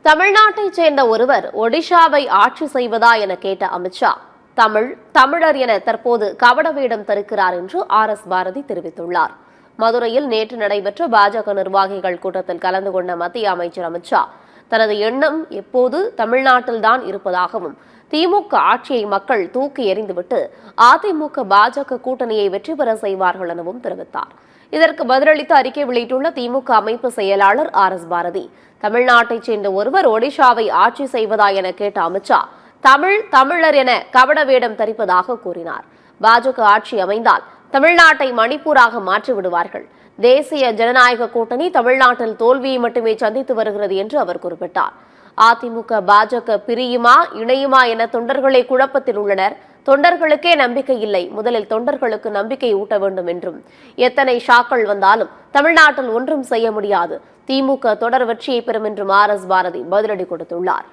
தமிழ்நாட்டைச் சேர்ந்த ஒருவர் ஒடிஷாவை ஆட்சி செய்வதா என கேட்ட அமித்ஷா, தமிழர் என தற்போது கபட வேடம் தரிக்கிறார் என்று பாரதி தெரிவித்துள்ளார். மதுரையில் நேற்று நடைபெற்ற பாஜக நிர்வாகிகள் கூட்டத்தில் கலந்து கொண்ட மத்திய அமைச்சர் அமித்ஷா, தனது எண்ணம் எப்போது தமிழ்நாட்டில்தான் இருப்பதாகவும், திமுக ஆட்சியை மக்கள் தூக்கி எறிந்துவிட்டு அதிமுக பாஜக கூட்டணியை வெற்றி பெற செய்வார்கள் எனவும் தெரிவித்தார். இதற்கு பதிலளித்து அறிக்கை வெளியிட்டுள்ள திமுக அமைப்பு செயலாளர் பாரதி, தமிழ்நாட்டைச் சேர்ந்த ஒருவர் ஒடிஷாவை ஆட்சி செய்வதா என கேட்ட அமித்ஷா, தமிழர் என கபட வேடம் தரிப்பதாக கூறினார். பாஜக ஆட்சி அமைந்தால் தமிழ்நாட்டை மணிப்பூராக மாற்றிவிடுவார்கள். தேசிய ஜனநாயக கூட்டணி தமிழ்நாட்டில் தோல்வியை மட்டுமே சந்தித்து வருகிறது என்று அவர் குறிப்பிட்டார். அதிமுக பாஜக பிரியுமா இணையுமா என தொண்டர்களே குழப்பத்தில் உள்ளனர். தொண்டர்களுக்கே நம்பிக்கை இல்லை. முதலில் தொண்டர்களுக்கு நம்பிக்கை ஊட்ட வேண்டும் என்றும், எத்தனை ஷாக்கள் வந்தாலும் தமிழ்நாட்டில் ஒன்றும் செய்ய முடியாது, திமுக தொடர் வெற்றியை பெறும் என்றும் பாரதி பதிலடி கொடுத்துள்ளார்.